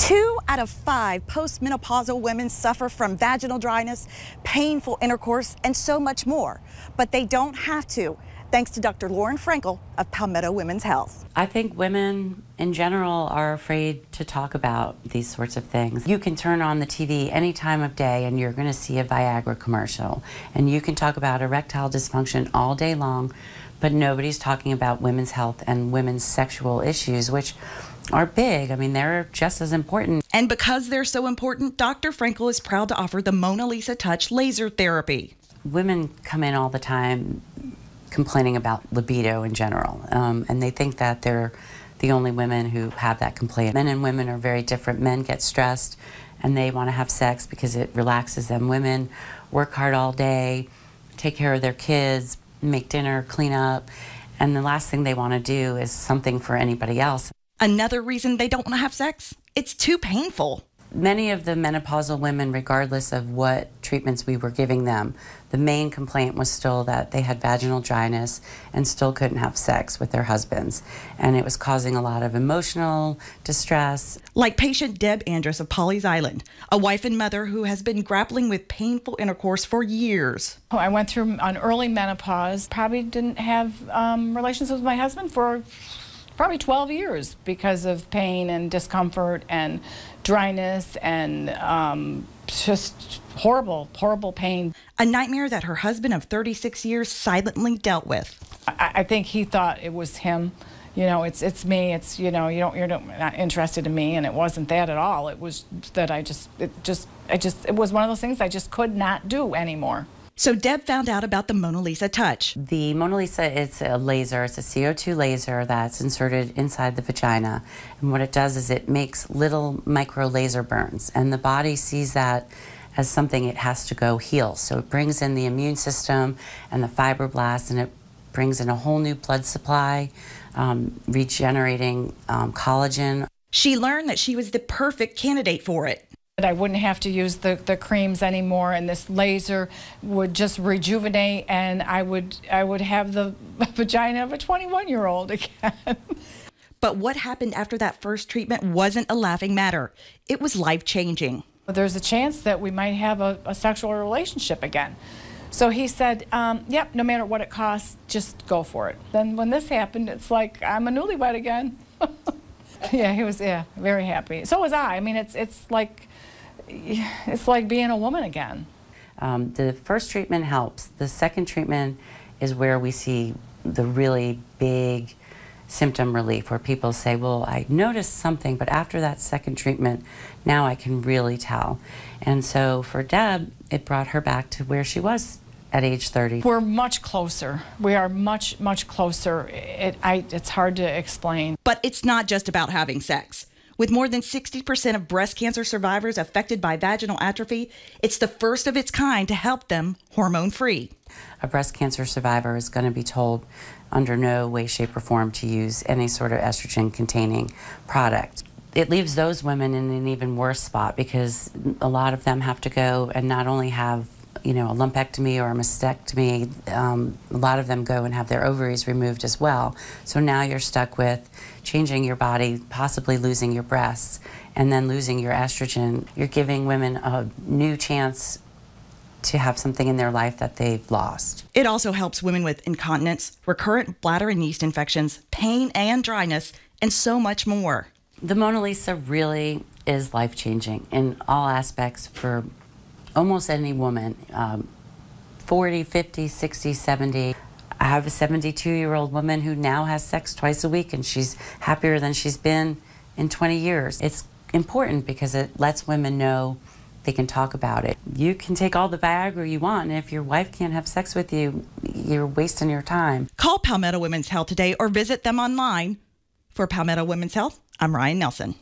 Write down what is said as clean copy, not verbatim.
2 out of 5 postmenopausal women suffer from vaginal dryness, painful intercourse, and so much more. But they don't have to, thanks to Dr. Lauren Frankel of Palmetto Women's Health. I think women in general are afraid to talk about these sorts of things. You can turn on the TV any time of day and you're going to see a Viagra commercial. And you can talk about erectile dysfunction all day long, but nobody's talking about women's health and women's sexual issues, which are big. I mean, they're just as important. And because they're so important, Dr. Frankel is proud to offer the Mona Lisa Touch laser therapy. Women come in all the time complaining about libido in general, and they think that they're the only women who have that complaint. Men and women are very different. Men get stressed and they want to have sex because it relaxes them. Women work hard all day, take care of their kids, make dinner, clean up, and the last thing they want to do is something for anybody else. Another reason they don't want to have sex? It's too painful. Many of the menopausal women, regardless of what treatments we were giving them, the main complaint was still that they had vaginal dryness and still couldn't have sex with their husbands. And it was causing a lot of emotional distress. Like patient Deb Andrus of Pawleys Island, a wife and mother who has been grappling with painful intercourse for years. I went through an early menopause, probably didn't have relations with my husband for probably 12 years because of pain and discomfort and dryness and just horrible, horrible pain. A nightmare that her husband of 36 years silently dealt with. I think he thought it was him. You know, it's me. It's, you know, you're not interested in me, and it wasn't that at all. It was that it was one of those things I just could not do anymore. So Deb found out about the Mona Lisa Touch. The Mona Lisa is a laser. It's a CO2 laser that's inserted inside the vagina. And what it does is it makes little micro laser burns. And the body sees that as something it has to go heal. So it brings in the immune system and the fibroblasts, and it brings in a whole new blood supply, regenerating collagen. She learned that she was the perfect candidate for it. I wouldn't have to use the creams anymore, and this laser would just rejuvenate, and I would have the vagina of a 21-year-old again. But what happened after that first treatment wasn't a laughing matter. It was life-changing. There's a chance that we might have a sexual relationship again. So he said, yep, no matter what it costs, just go for it. Then when this happened, it's like I'm a newlywed again. Yeah, he was very happy. So was I. I mean, it's like being a woman again. The first treatment helps. The second treatment is where we see the really big symptom relief, where people say, well, I noticed something, but after that second treatment, now I can really tell. And so for Deb, it brought her back to where she was at age 30. We're much closer. We are much, much closer. It's hard to explain. But it's not just about having sex. With more than 60% of breast cancer survivors affected by vaginal atrophy, it's the first of its kind to help them hormone-free. A breast cancer survivor is going to be told under no way, shape, or form to use any sort of estrogen-containing product. It leaves those women in an even worse spot because a lot of them have to go and not only have a lumpectomy or a mastectomy, a lot of them go and have their ovaries removed as well. So now you're stuck with changing your body, possibly losing your breasts, and then losing your estrogen. You're giving women a new chance to have something in their life that they've lost. It also helps women with incontinence, recurrent bladder and yeast infections, pain and dryness, and so much more. The Mona Lisa really is life-changing in all aspects for almost any woman, 40, 50, 60, 70. I have a 72-year-old woman who now has sex twice a week, and she's happier than she's been in 20 years. It's important because it lets women know they can talk about it. You can take all the Viagra you want, and if your wife can't have sex with you, you're wasting your time. Call Palmetto Women's Health today or visit them online. For Palmetto Women's Health, I'm Ryan Nelson.